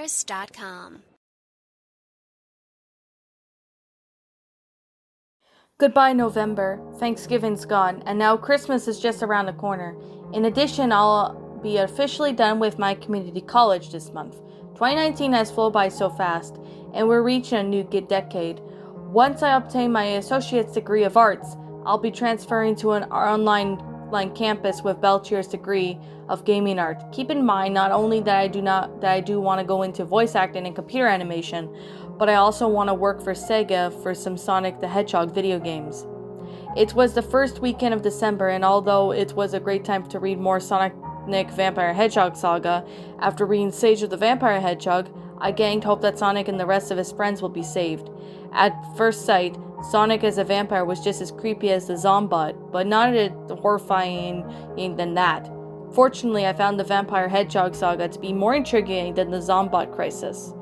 IDWViewers.com. Goodbye, November. Thanksgiving's gone, and now Christmas is just around the corner. In addition, I'll be officially done with my community college this month. 2019 has flown by so fast, and we're reaching a new decade. Once I obtain my associate's degree of arts, I'll be transferring to an online campus with bachelor's degree of gaming art. Keep in mind not only that I do want to go into voice acting and computer animation, but I also want to work for Sega for some Sonic the Hedgehog video games. It was the first weekend of December, and although it was a great time to read more Sonic Vampire Hedgehog saga, after reading Sage of the Vampire Hedgehog, I gained hope that Sonic and the rest of his friends will be saved. At first sight, Sonic as a vampire was just as creepy as the Zombot, but not as horrifying than that. Fortunately, I found the Vampire Hedgehog saga to be more intriguing than the Zombot crisis.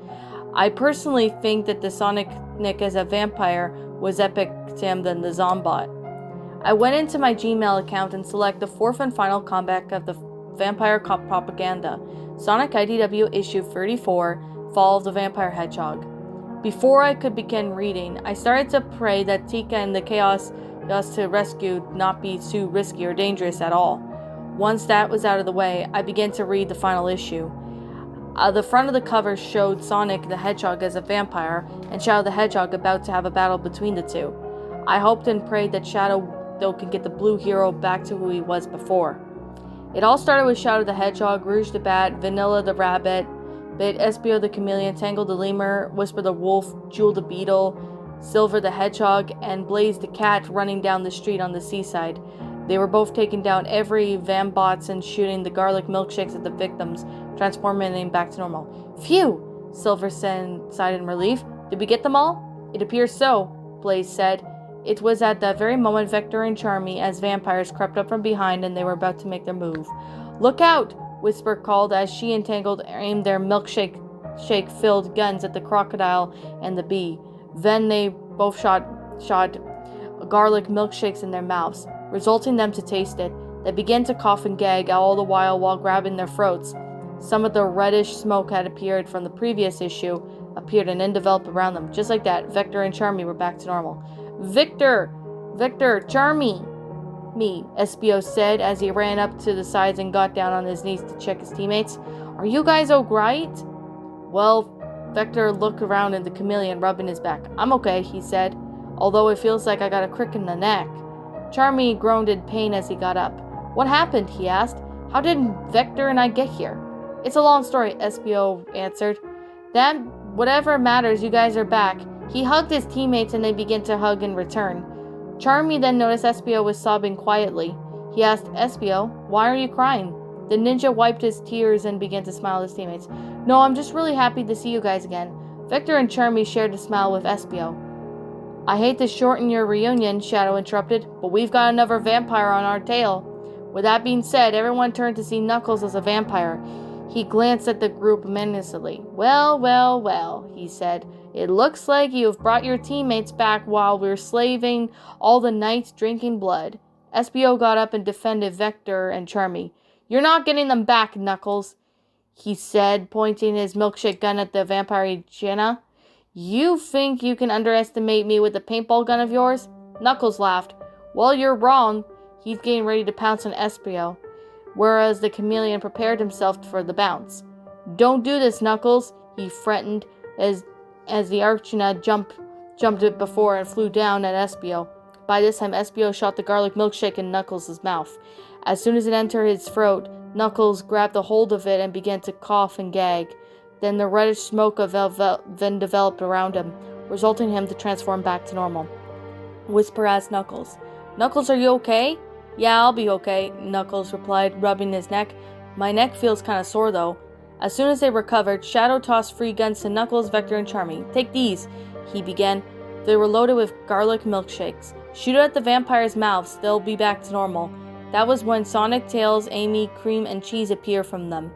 I personally think that the Sonic as a vampire was epic to him than the Zombot. I went into my Gmail account and select the fourth and final comeback of the Vampire Propaganda, Sonic IDW Issue 34, Fall of the Vampire Hedgehog. Before I could begin reading, I started to pray that Tika and the chaos to rescue not be too risky or dangerous at all. Once that was out of the way, I began to read the final issue. The front of the cover showed Sonic the Hedgehog as a vampire and Shadow the Hedgehog about to have a battle between the two. I hoped and prayed that Shadow can get the blue hero back to who he was before. It all started with Shadow the Hedgehog, Rouge the Bat, Vanilla the Rabbit, Bit, Espio the Chameleon, Tangle the Lemur, Whisper the Wolf, Jewel the Beetle, Silver the Hedgehog, and Blaze the Cat running down the street on the seaside. They were both taking down every Vambots and shooting the garlic milkshakes at the victims, transforming them back to normal. Phew! Silver sighed in relief. Did we get them all? It appears so, Blaze said. It was at that very moment Vector and Charmy, as vampires, crept up from behind and they were about to make their move. Look out! Whisper called as she and Tangled aimed their milkshake-filled guns at the crocodile and the bee. Then they both shot garlic milkshakes in their mouths, resulting them to taste it. They began to cough and gag all the while grabbing their throats. Some of the reddish smoke had appeared from the previous issue, appeared and then developed around them. Just like that, Vector and Charmy were back to normal. Victor, Charmy! Me, Espio said as he ran up to the sides and got down on his knees to check his teammates. Are you guys alright? Well, Vector looked around at the chameleon rubbing his back. I'm okay, he said, although it feels like I got a crick in the neck. Charmy groaned in pain as he got up. What happened? He asked. How did Vector and I get here? It's a long story, Espio answered. Then, whatever matters, you guys are back. He hugged his teammates and they began to hug in return. Charmy then noticed Espio was sobbing quietly. He asked, Espio, why are you crying? The ninja wiped his tears and began to smile at his teammates. No, I'm just really happy to see you guys again. Vector and Charmy shared a smile with Espio. I hate to shorten your reunion, Shadow interrupted, but we've got another vampire on our tail. With that being said, everyone turned to see Knuckles as a vampire. He glanced at the group menacingly. Well, he said. It looks like you have brought your teammates back while we're slaving all the night drinking blood. Espio got up and defended Vector and Charmy. You're not getting them back, Knuckles, he said, pointing his milkshake gun at the vampire Jenna. You think you can underestimate me with the paintball gun of yours? Knuckles laughed. Well, you're wrong. He's getting ready to pounce on Espio, whereas the chameleon prepared himself for the bounce. Don't do this, Knuckles, he threatened as the Archina jumped it before and flew down at Espio. By this time, Espio shot the garlic milkshake in Knuckles' mouth. As soon as it entered his throat, Knuckles grabbed a hold of it and began to cough and gag. Then the reddish smoke then developed around him, resulting in him to transform back to normal. Whisper asked Knuckles. Knuckles, are you okay? Yeah, I'll be okay, Knuckles replied, rubbing his neck. My neck feels kind of sore, though. As soon as they recovered, Shadow tossed free guns to Knuckles, Vector, and Charmy. Take these, he began. They were loaded with garlic milkshakes. Shoot it at the vampires' mouths. They'll be back to normal. That was when Sonic, Tails, Amy, Cream, and Cheese appeared from them.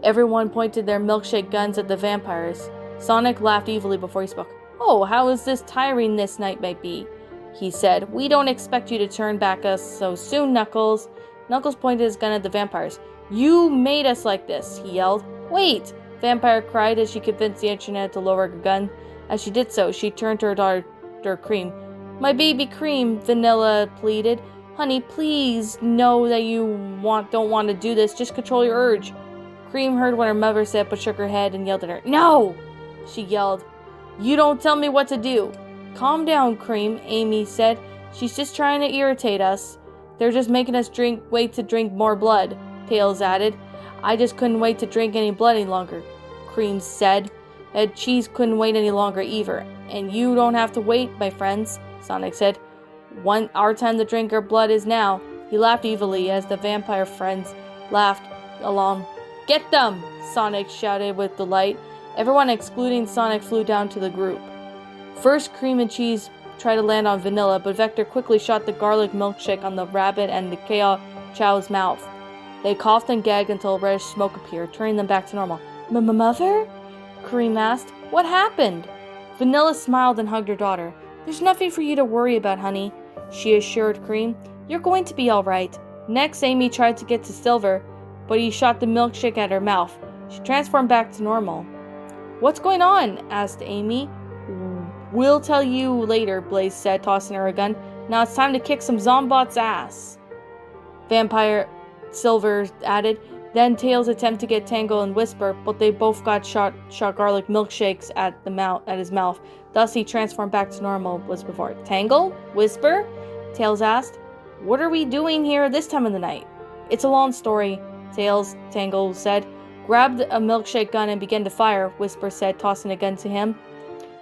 Everyone pointed their milkshake guns at the vampires. Sonic laughed evilly before he spoke. Oh, how is this tiring this night might be, he said. We don't expect you to turn back us so soon, Knuckles. Knuckles pointed his gun at the vampires. You made us like this, he yelled. Wait, Vampire cried as she convinced the Antoinette to lower her gun. As she did so, she turned to her daughter Cream. "My baby Cream," Vanilla pleaded. "Honey, please know that you don't want to do this. Just control your urge." Cream heard what her mother said but shook her head and yelled at her. "No!" she yelled. "You don't tell me what to do." "Calm down, Cream," Amy said. "She's just trying to irritate us. They're just making us wait to drink more blood," Tails added. "I just couldn't wait to drink any blood any longer," Cream said. And Cheese couldn't wait any longer either. "And you don't have to wait, my friends," Sonic said. "Our time to drink our blood is now." He laughed evilly as the vampire friends laughed along. "Get them!" Sonic shouted with delight. Everyone excluding Sonic flew down to the group. First, Cream and Cheese tried to land on Vanilla, but Vector quickly shot the garlic milkshake on the rabbit and the Chaos Chow's mouth. They coughed and gagged until a reddish smoke appeared, turning them back to normal. "Mother?" Cream asked. "What happened?" Vanilla smiled and hugged her daughter. "There's nothing for you to worry about, honey," she assured Cream. "You're going to be all right." Next, Amy tried to get to Silver, but he shot the milkshake at her mouth. She transformed back to normal. "What's going on?" asked Amy. "We'll tell you later," Blaze said, tossing her a gun. "Now it's time to kick some Zombot's ass," Vampire Silver added. Then Tails attempted to get Tangle and Whisper, but they both got shot garlic milkshakes at his mouth. Thus he transformed back to normal as before. "Tangle? Whisper?" Tails asked. "What are we doing here this time of the night?" "It's a long story," Tangle said. "Grabbed a milkshake gun and began to fire," Whisper said, tossing a gun to him.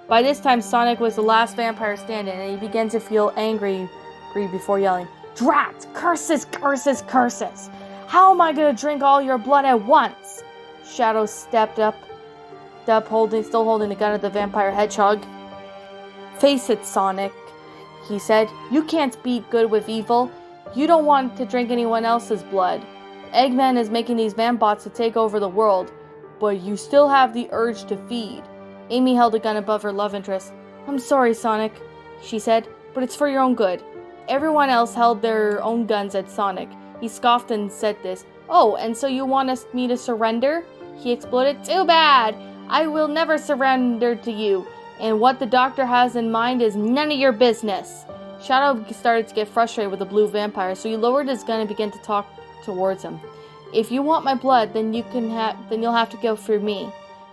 By this time, Sonic was the last vampire standing, and he began to feel angry before yelling, "Drat! Curses, curses, curses! How am I going to drink all your blood at once?" Shadow stepped up still holding the gun at the vampire hedgehog. "Face it, Sonic," he said. "You can't beat good with evil. You don't want to drink anyone else's blood. Eggman is making these vambots to take over the world, but you still have the urge to feed." Amy held a gun above her love interest. "I'm sorry, Sonic," she said, "but it's for your own good." Everyone else held their own guns at Sonic. He scoffed and said this. "Oh, and so you want me to surrender?" He exploded. "Too bad! I will never surrender to you, and what the doctor has in mind is none of your business." Shadow started to get frustrated with the blue vampire, so he lowered his gun and began to talk towards him. "If you want my blood, then you'll have to go through me,"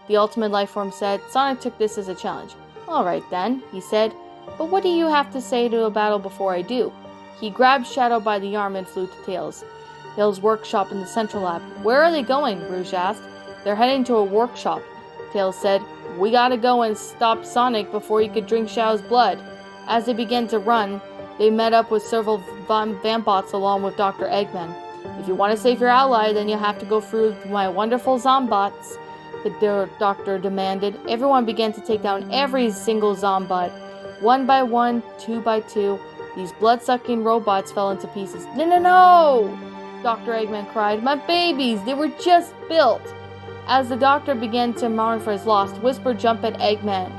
the ultimate life form said. Sonic took this as a challenge. "All right then," he said. "But what do you have to say to a battle before I do?" He grabbed Shadow by the arm and flew to Tails' workshop in the central lab. "Where are they going?" Rouge asked. "They're heading to a workshop," Tails said. "We gotta go and stop Sonic before he could drink Shadow's blood." As they began to run, they met up with several vambots along with Dr. Eggman. "If you want to save your ally, then you'll have to go through my wonderful Zombots," the doctor demanded. Everyone began to take down every single Zombot. One by one, two by two, these blood-sucking robots fell into pieces. No! Dr. Eggman cried. "My babies! They were just built!" As the doctor began to mourn for his loss, Whisper jumped at Eggman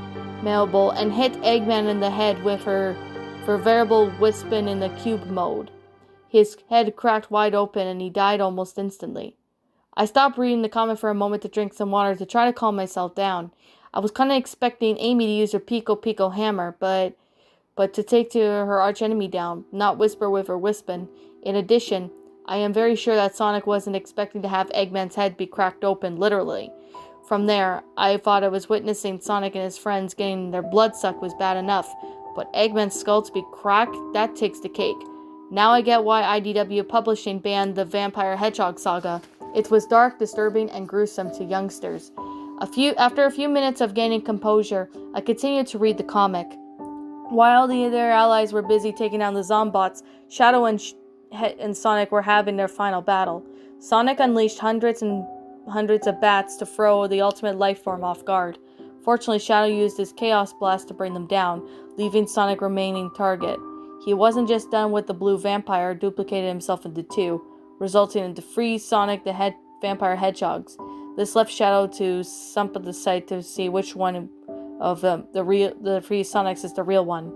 Mailbowl and hit Eggman in the head with her variable Wispin in the cube mode. His head cracked wide open and he died almost instantly. I stopped reading the comment for a moment to drink some water to try to calm myself down. I was kind of expecting Amy to use her Pico Pico hammer, but to take to her archenemy down, not Whisper with her Wispin. In addition, I am very sure that Sonic wasn't expecting to have Eggman's head be cracked open, literally. From there, I thought I was witnessing Sonic and his friends getting their blood sucked was bad enough, but Eggman's skull to be cracked, that takes the cake. Now I get why IDW Publishing banned the Vampire Hedgehog saga. It was dark, disturbing, and gruesome to youngsters. After a few minutes of gaining composure, I continued to read the comic. While their allies were busy taking down the Zombots, Shadow and Sonic were having their final battle. Sonic unleashed hundreds and hundreds of bats to throw the ultimate life form off guard. Fortunately, Shadow used his Chaos Blast to bring them down, leaving Sonic remaining target. He wasn't just done with the blue vampire, duplicated himself into two, resulting in the free Sonic the Vampire Hedgehogs. This left Shadow to stump at the site to see which one of the free Sonics is the real one.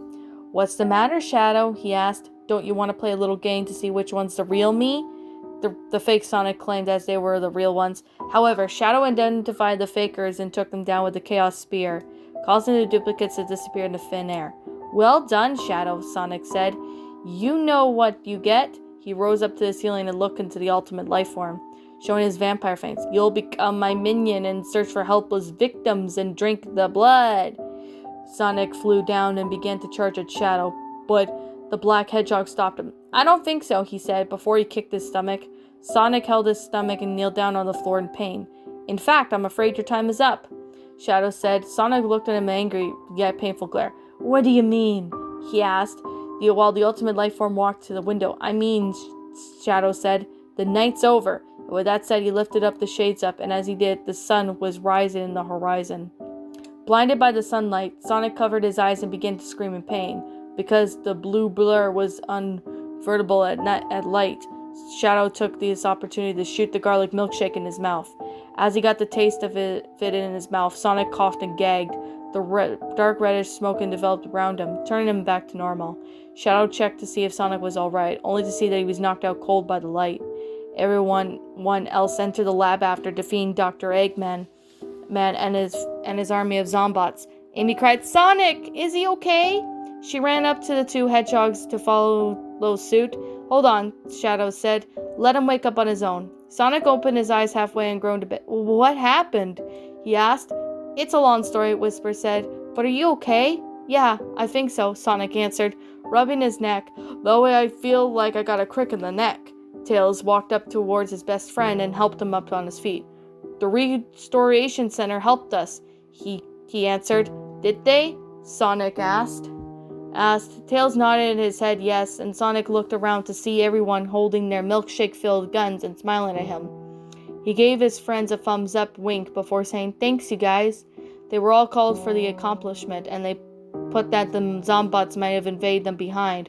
"What's the matter, Shadow?" he asked. "Don't you want to play a little game to see which one's the real me?" the fake Sonic claimed as they were the real ones. However, Shadow identified the fakers and took them down with the Chaos Spear, causing the duplicates to disappear into thin air. "Well done, Shadow," Sonic said. "You know what you get." He rose up to the ceiling and looked into the ultimate life form, showing his vampire fangs. "You'll become my minion and search for helpless victims and drink the blood." Sonic flew down and began to charge at Shadow, but the black hedgehog stopped him. "I don't think so," he said before he kicked his stomach. Sonic held his stomach and kneeled down on the floor in pain. "In fact, I'm afraid your time is up," Shadow said. Sonic looked at him angry yet painful glare. "What do you mean?" he asked, while the ultimate life form walked to the window. "I mean," Shadow said, "the night's over." And with that said, he lifted up the shades and as he did, the sun was rising in the horizon. Blinded by the sunlight, Sonic covered his eyes and began to scream in pain. Because the blue blur was unvertible at light, Shadow took this opportunity to shoot the garlic milkshake in his mouth. As he got the taste of it in his mouth, Sonic coughed and gagged. The dark reddish smoke developed around him, turning him back to normal. Shadow checked to see if Sonic was alright, only to see that he was knocked out cold by the light. Everyone else entered the lab after defeating Dr. Eggman and his army of Zombots. Amy cried, "Sonic! Is he okay?" She ran up to the two hedgehogs to follow suit. "Hold on," Shadow said. "Let him wake up on his own." Sonic opened his eyes halfway and groaned a bit. "What happened?" he asked. "It's a long story," Whisper said. "But are you okay?" "Yeah, I think so," Sonic answered, rubbing his neck. "Though I feel like I got a crick in the neck." Tails walked up towards his best friend and helped him up on his feet. "The Restoration Center helped us," he answered. "Did they?" Sonic asked. Tails nodded his head yes, and Sonic looked around to see everyone holding their milkshake-filled guns and smiling at him. He gave his friends a thumbs-up wink before saying, "Thanks, you guys." They were all called for the accomplishment, and they put that the Zombots might have invaded them behind,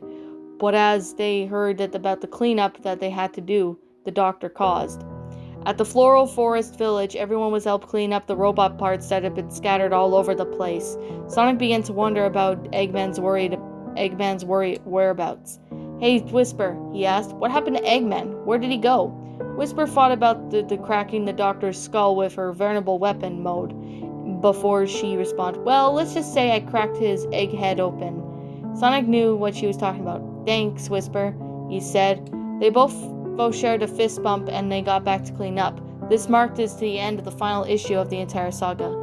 but as they heard about the cleanup that they had to do, the doctor caused. At the Floral Forest Village, everyone was helped clean up the robot parts that had been scattered all over the place. Sonic began to wonder about Eggman's whereabouts. "Hey, Whisper," he asked, "what happened to Eggman? Where did he go?" Whisper thought about the cracking the doctor's skull with her venerable weapon mode before she responded, "Well, let's just say I cracked his egg head open." Sonic knew what she was talking about. "Thanks, Whisper," he said. They both shared a fist bump and they got back to clean up. This marked the end of the final issue of the entire saga.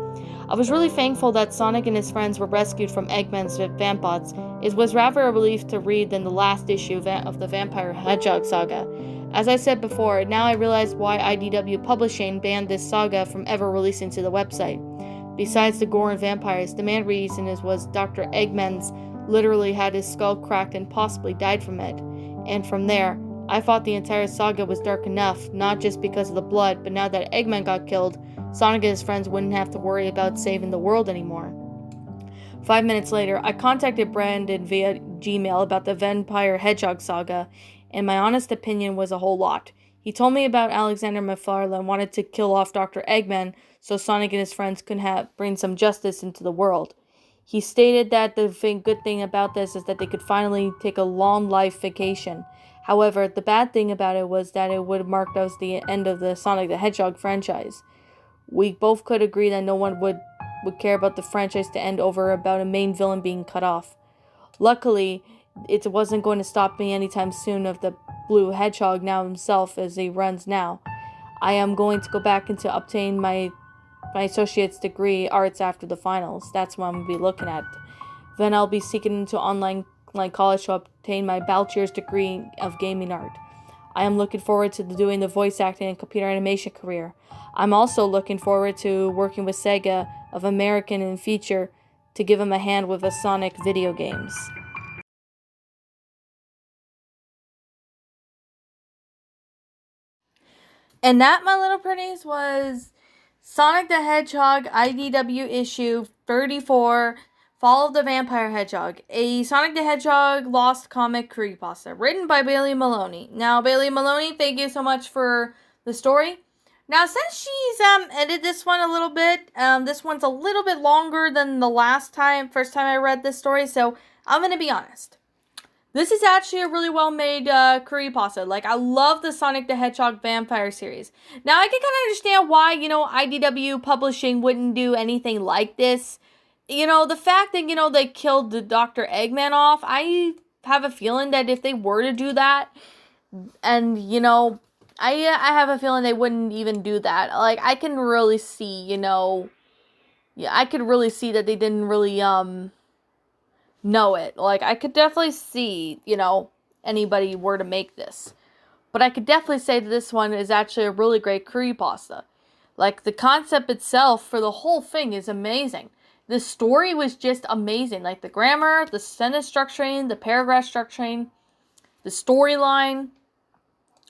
I was really thankful that Sonic and his friends were rescued from Eggman's Vampots. It was rather a relief to read than the last issue of the Vampire Hedgehog saga. As I said before, now I realize why IDW Publishing banned this saga from ever releasing to the website. Besides the gore and vampires, the main reason was Dr. Eggman's literally had his skull cracked and possibly died from it. And from there, I thought the entire saga was dark enough, not just because of the blood, but now that Eggman got killed, Sonic and his friends wouldn't have to worry about saving the world anymore. 5 minutes later, I contacted Brandon via Gmail about the Vampire Hedgehog saga, and my honest opinion was a whole lot. He told me about Alexander McFarlane wanted to kill off Dr. Eggman so Sonic and his friends could bring some justice into the world. He stated that the good thing about this is that they could finally take a long life vacation. However, the bad thing about it was that it would mark the end of the Sonic the Hedgehog franchise. We both could agree that no one would care about the franchise to end over about a main villain being cut off. Luckily, it wasn't going to stop me anytime soon of the Blue Hedgehog now himself as he runs now. I am going to go back and to obtain my associate's degree arts after the finals. That's what I'm going to be looking at. Then I'll be seeking into online college to obtain my bachelor's degree of gaming art. I am looking forward to doing the voice acting and computer animation career. I'm also looking forward to working with Sega of American in future to give him a hand with the Sonic video games. And that, my little pretties, was Sonic the Hedgehog IDW issue 34, Fall of the Vampire Hedgehog, a Sonic the Hedgehog lost comic creepypasta, written by Bailey Maloney. Now, Bailey Maloney, thank you so much for the story. Now, since she's edited this one a little bit, this one's a little bit longer than the first time I read this story, so I'm going to be honest. This is actually a really well-made creepypasta. Like, I love the Sonic the Hedgehog vampire series. Now, I can kind of understand why, IDW Publishing wouldn't do anything like this. The fact that, they killed the Dr. Eggman off, I have a feeling that if they were to do that, and, I have a feeling they wouldn't even do that. Like, I can really see, I could really see that they didn't really, know it. Like, I could definitely see, anybody were to make this. But I could definitely say that this one is actually a really great creepypasta. Like, the concept itself for the whole thing is amazing. The story was just amazing. Like, the grammar, the sentence structuring, the paragraph structuring, the storyline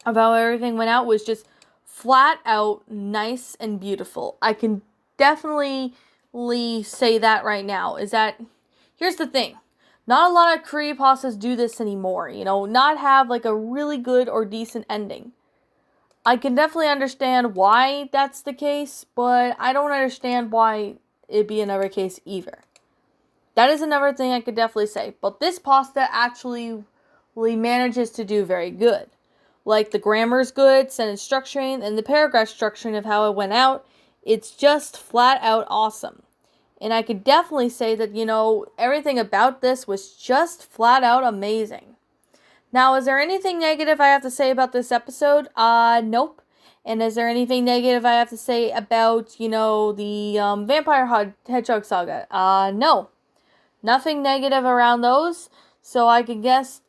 of how everything went out was just flat out nice and beautiful. I can definitely say that right now. Here's the thing. Not a lot of creepypastas do this anymore, not have like a really good or decent ending. I can definitely understand why that's the case, but I don't understand why it'd be another case either. That is another thing I could definitely say. But this pasta actually manages to do very good. Like, the grammar's good, sentence structuring, and the paragraph structuring of how it went out, it's just flat out awesome. And I could definitely say that, everything about this was just flat out amazing. Now, is there anything negative I have to say about this episode? Nope. And is there anything negative I have to say about, the Vampire Hedgehog saga? No. Nothing negative around those. So I can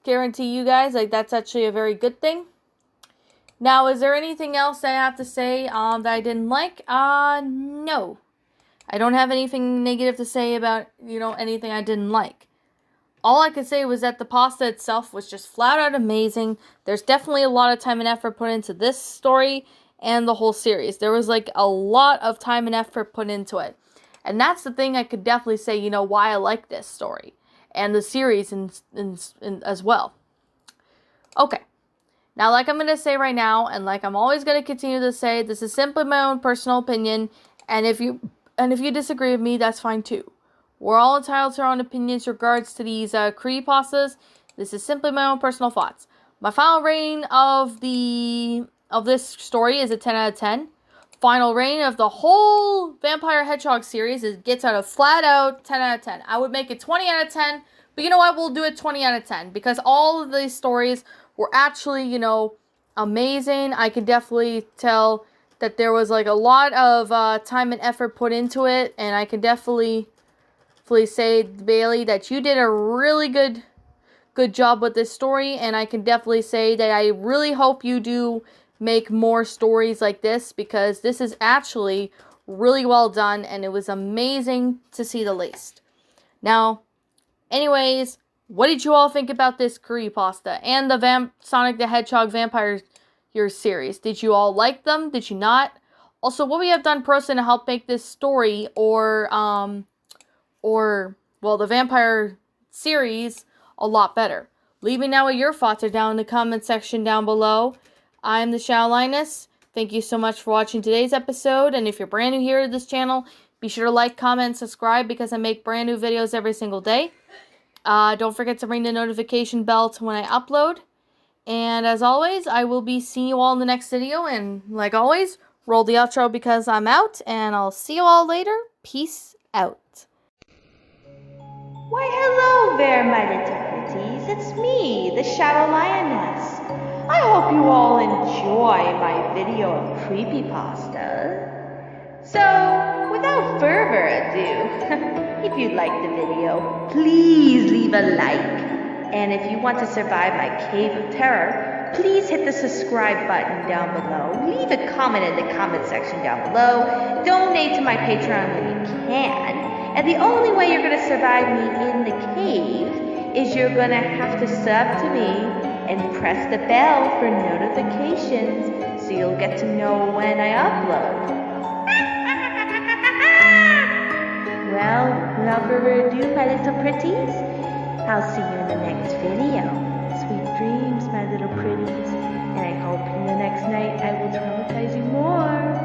guarantee you guys, like, that's actually a very good thing. Now, is there anything else I have to say that I didn't like? No. I don't have anything negative to say about, anything I didn't like. All I could say was that the pasta itself was just flat out amazing. There's definitely a lot of time and effort put into this story and the whole series. There was like a lot of time and effort put into it. And that's the thing I could definitely say, why I like this story and the series as well. Okay. Now, like I'm going to say right now, and like I'm always going to continue to say, this is simply my own personal opinion. And if you disagree with me, that's fine too. We're all entitled to our own opinions regards to these creepypastas. This is simply my own personal thoughts. My final rating of this story is a 10 out of 10. Final rating of the whole Vampire Hedgehog series gets out a flat out 10 out of 10. I would make it 20 out of 10, but you know what? We'll do it 20 out of 10 because all of these stories were actually, amazing. I can definitely tell that there was like a lot of time and effort put into it, and I can definitely say, Bailey, that you did a really good job with this story, and I can definitely say that I really hope you do make more stories like this, because this is actually really well done, and it was amazing to see the least. Now, anyways, what did you all think about this creepypasta and the Sonic the Hedgehog Vampire series? Did you all like them? Did you not? Also, what we have done personally to help make this story or the Vampire series a lot better? Leave me now what your thoughts are down in the comment section down below. I'm the Shadowlinus. Thank you so much for watching today's episode, and if you're brand new here to this channel, be sure to like, comment, and subscribe because I make brand new videos every single day. Don't forget to ring the notification bell to when I upload. And as always, I will be seeing you all in the next video. And like always, roll the outro because I'm out. And I'll see you all later. Peace out. Why, hello there, my little pretties. It's me, the Shadow Lioness. I hope you all enjoy my video of creepypasta. So, without further ado, if you liked the video, please leave a like. And if you want to survive my cave of terror, please hit the subscribe button down below. Leave a comment in the comment section down below. Donate to my Patreon when you can. And the only way you're going to survive me in the cave is you're going to have to sub to me and press the bell for notifications so you'll get to know when I upload. Well, without further ado, my little pretties, I'll see you in the next video. Sweet dreams, my little pretties, and I hope in the next night I will traumatize you more.